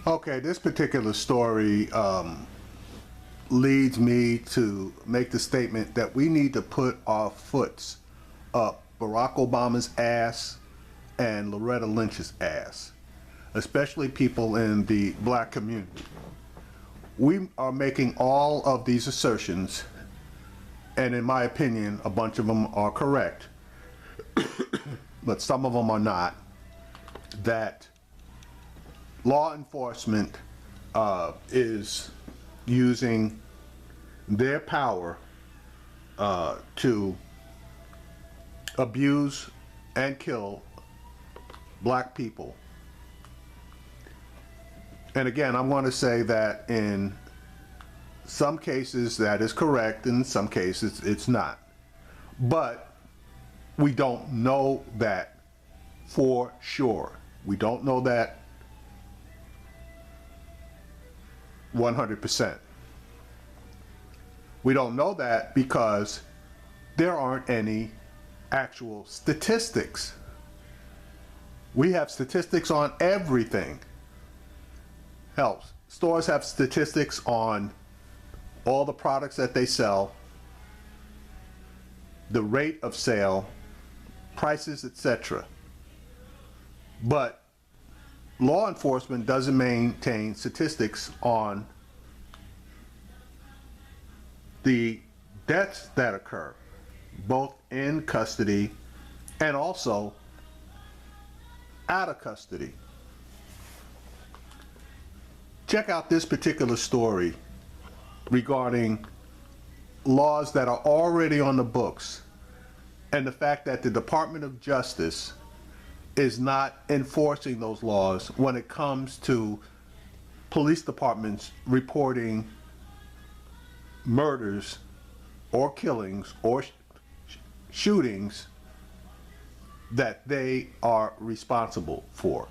Okay, this particular story leads me to make the statement that we need to put our foots up Barack Obama's ass and Loretta Lynch's ass, especially people in the black community. We are making all of these assertions, and in my opinion, a bunch of them are correct, but some of them are not, that law enforcement is using their power to abuse and kill black people. And again, I'm going to say that in some cases that is correct, in some cases it's not. But we don't know that for sure. We don't know that 100%. We don't know that because there aren't any actual statistics. We have statistics on everything. Hell, stores have statistics on all the products that they sell, the rate of sale, prices, etc. But law enforcement doesn't maintain statistics on the deaths that occur, both in custody and also out of custody. Check out this particular story regarding laws that are already on the books and the fact that the Department of Justice is not enforcing those laws when it comes to police departments reporting murders or killings or shootings that they are responsible for.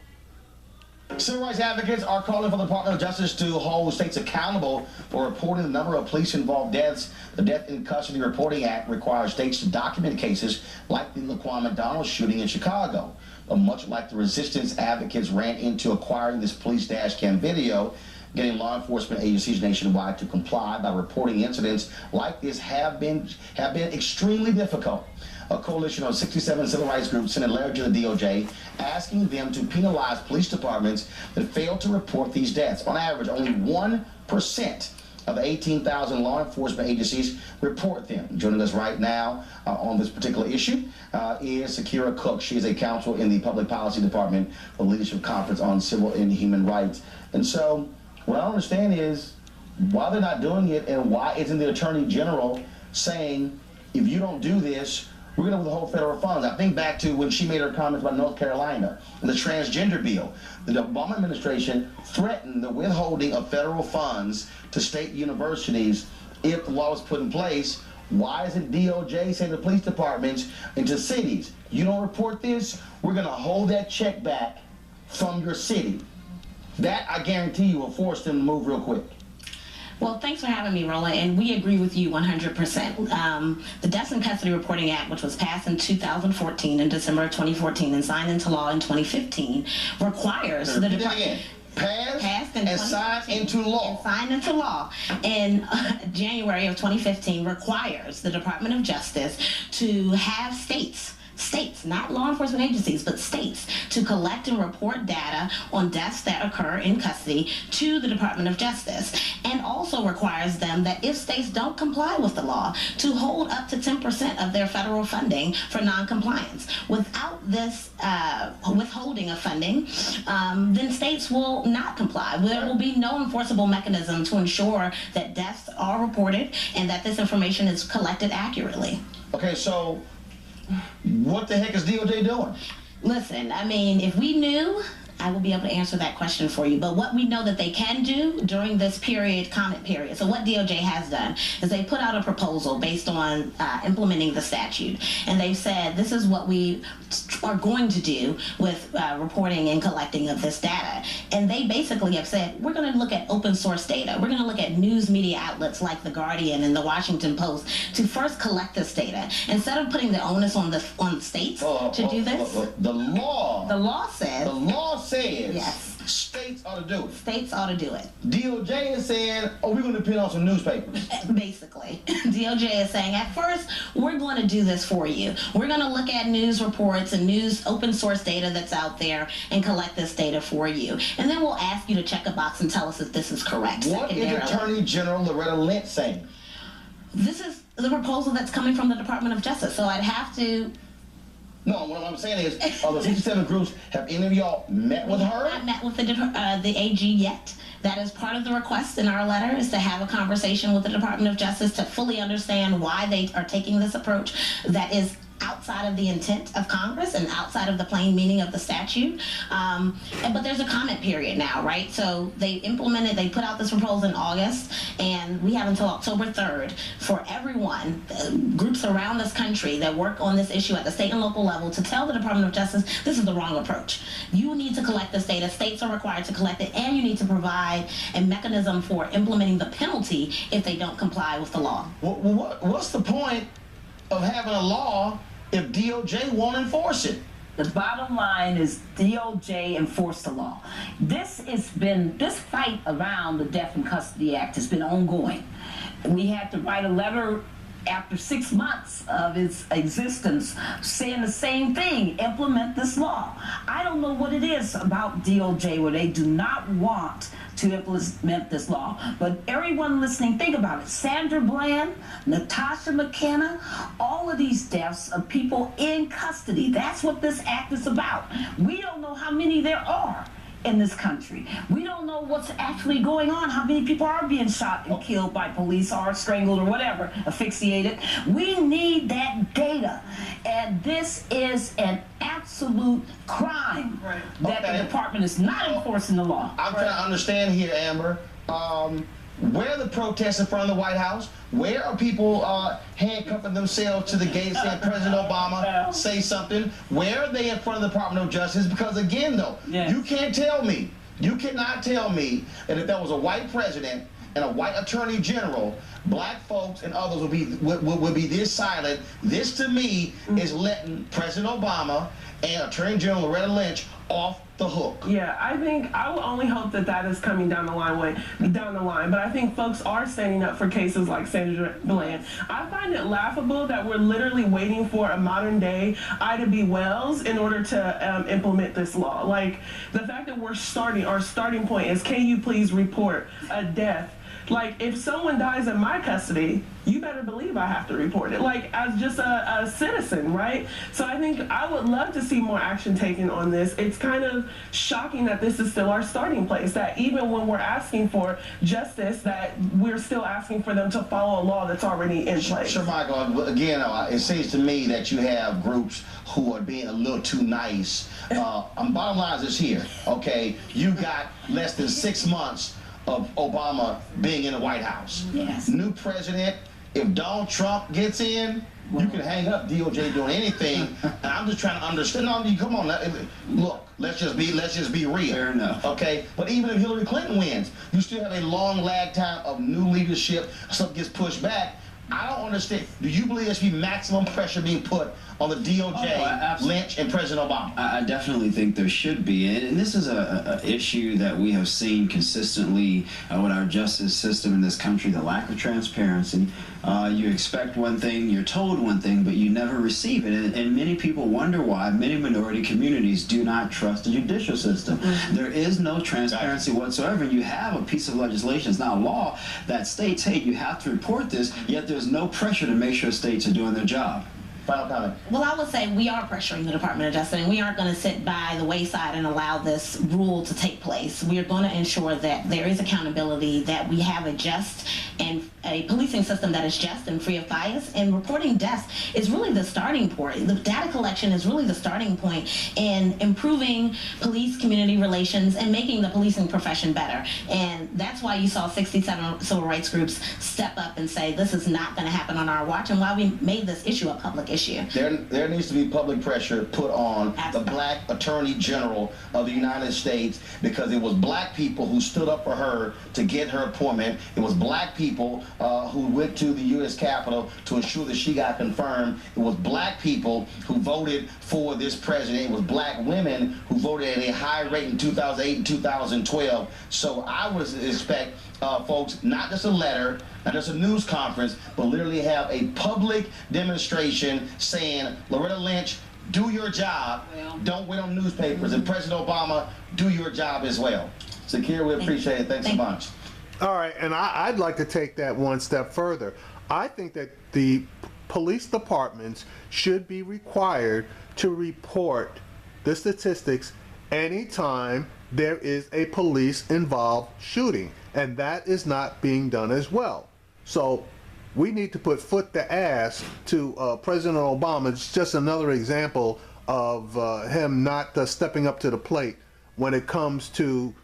Civil rights advocates are calling for the Department of Justice to hold states accountable for reporting the number of police-involved deaths. The Death in Custody Reporting Act requires states to document cases like the Laquan McDonald shooting in Chicago. But much like the resistance advocates ran into acquiring this police dash cam video, getting law enforcement agencies nationwide to comply by reporting incidents like this have been extremely difficult. A coalition of 67 civil rights groups sent a letter to the DOJ asking them to penalize police departments that fail to report these deaths. On average, only 1% of the 18,000 law enforcement agencies report them. Joining us right now on this particular issue is Sakira Cook. She is a counsel in the Public Policy Department for the Leadership Conference on Civil and Human Rights. And so what I don't understand is why they're not doing it, and why isn't the Attorney General saying, if you don't do this, we're going to withhold federal funds. I think back to when she made her comments about North Carolina and the transgender bill. The Obama administration threatened the withholding of federal funds to state universities if the law was put in place. Why isn't DOJ saying to police departments and to cities, you don't report this, we're going to hold that check back from your city? That, I guarantee you, will force them to move real quick. Well, thanks for having me, Roland, and we agree with you 100%. The Death in Custody Reporting Act, which was passed in 2014, in December of 2014, and signed into law in 2015, requires the Department... Passed and signed into law. And signed into law in January of 2015, requires the Department of Justice to have states, not law enforcement agencies, but states, to collect and report data on deaths that occur in custody to the Department of Justice, and also requires them that if states don't comply with the law, to hold up to 10% of their federal funding for non-compliance. Without this withholding of funding, then states will not comply. There will be no enforceable mechanism to ensure that deaths are reported and that this information is collected accurately. Okay, so what the heck is DOJ doing? Listen, I mean, if we knew, I will be able to answer that question for you. But what we know that they can do during this comment period, so what DOJ has done is they put out a proposal based on implementing the statute. And they've said this is what we are going to do with reporting and collecting of this data. And they basically have said, we're going to look at open source data. We're going to look at news media outlets like The Guardian and The Washington Post to first collect this data. Instead of putting the onus on the states to do this. The law says. The law says Yes. States ought to do it. States ought to do it. DOJ is saying, oh, we're going to depend on some newspapers. Basically, DOJ is saying, at first, we're going to do this for you. We're going to look at news reports and news open source data that's out there and collect this data for you. And then we'll ask you to check a box and tell us if this is correct. What is Attorney General Loretta Lynch saying? This is the proposal that's coming from the Department of Justice, so I'd have to... No, what I'm saying is, of the 67 groups, have any of y'all met with her? I've not met with the AG yet. That is part of the request in our letter, is to have a conversation with the Department of Justice to fully understand why they are taking this approach that is outside of the intent of Congress and outside of the plain meaning of the statute. But there's a comment period now, right? So they put out this proposal in August, and we have until October 3rd for everyone, groups around this country that work on this issue at the state and local level, to tell the Department of Justice this is the wrong approach. You need to collect this data. States are required to collect it, and you need to provide a mechanism for implementing the penalty if they don't comply with the law. What's the point of having a law if DOJ won't enforce it? The bottom line is DOJ enforce the law. This fight around the Death in Custody Act has been ongoing. We had to write a letter after 6 months of its existence saying the same thing: implement this law. I don't know what it is about DOJ where they do not want to implement this law. But everyone listening, think about it. Sandra Bland, Natasha McKenna, all of these deaths of people in custody. That's what this act is about. We don't know how many there are in this country. We don't know what's actually going on, how many people are being shot and killed by police or strangled or whatever, asphyxiated. We need that data. And this is an absolute crime that the department is not enforcing the law. I'm trying to understand here, Amber. Where are the protests in front of the White House? Where are people handcuffing themselves to the gate saying President Obama say something? Where are they in front of the Department of Justice? Because again, though, you can't tell me, you cannot tell me that if there was a white president and a white attorney general, black folks and others would be this silent. This to me is letting President Obama and Attorney General Loretta Lynch off the hook. Yeah, I think I will only hope that that is coming down the line. But I think folks are standing up for cases like Sandra Bland. I find it laughable that we're literally waiting for a modern day Ida B. Wells in order to implement this law. Like, the fact that our starting point is, can you please report a death? Like, if someone dies in my custody, you better believe I have to report it, like, as just a citizen, right? So I think I would love to see more action taken on this. It's kind of shocking that this is still our starting place, that even when we're asking for justice, that we're still asking for them to follow a law that's already in place. Sure, Michael. Again, it seems to me that you have groups who are being a little too nice. Bottom line is this here, okay? You got less than 6 months of Obama being in the White House. Yes. New president. If Donald Trump gets in, you can hang up DOJ doing anything. And I'm just trying to understand. No, come on, look. Let's just be real. Fair enough. Okay. But even if Hillary Clinton wins, you still have a long lag time of new leadership. Something gets pushed back. I don't understand. Do you believe there should be maximum pressure being put on the DOJ, Lynch, and President Obama? I definitely think there should be. And this is an issue that we have seen consistently with our justice system in this country, the lack of transparency. You expect one thing, you're told one thing, but you never receive it. And many people wonder why many minority communities do not trust the judicial system. There is no transparency whatsoever. You have a piece of legislation, it's not a law, that states, hey, you have to report this, yet there's no pressure to make sure states are doing their job. Final comment. Well, I would say we are pressuring the Department of Justice, and we aren't going to sit by the wayside and allow this rule to take place. We are going to ensure that there is accountability, that we have a just and a policing system that is just and free of bias. And reporting deaths is really the starting point. The data collection is really the starting point in improving police-community relations and making the policing profession better. And that's why you saw 67 civil rights groups step up and say this is not going to happen on our watch, and why we made this issue a public issue. There needs to be public pressure put on the black attorney general of the United States, because it was black people who stood up for her to get her appointment. It was black people people who went to the U.S. Capitol to ensure that she got confirmed. It was black people who voted for this president. It was black women who voted at a high rate in 2008 and 2012. So I would expect folks, not just a letter, not just a news conference, but literally have a public demonstration saying, Loretta Lynch, do your job. Don't wait on newspapers. And President Obama, do your job as well. Zakir, we appreciate it. Thanks so much. All right, and I'd like to take that one step further. I think that the police departments should be required to report the statistics anytime there is a police-involved shooting, and that is not being done as well. So we need to put foot to ass to President Obama. It's just another example of him not stepping up to the plate when it comes to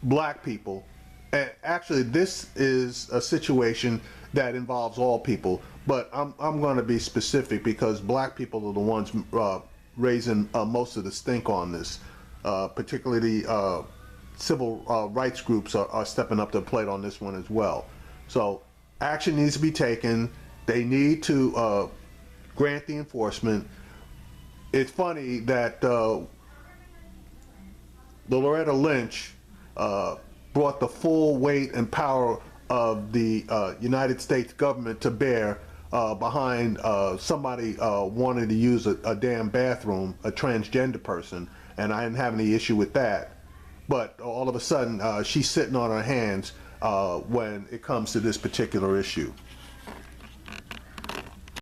black people. And actually, this is a situation that involves all people, but I'm going to be specific because black people are the ones raising most of the stink on this. Particularly the civil rights groups are stepping up to the plate on this one as well. So action needs to be taken. They need to grant the enforcement. It's funny that Loretta Lynch brought the full weight and power of the United States government to bear behind somebody wanting to use a damn bathroom, a transgender person, and I didn't have any issue with that. But all of a sudden, she's sitting on her hands when it comes to this particular issue.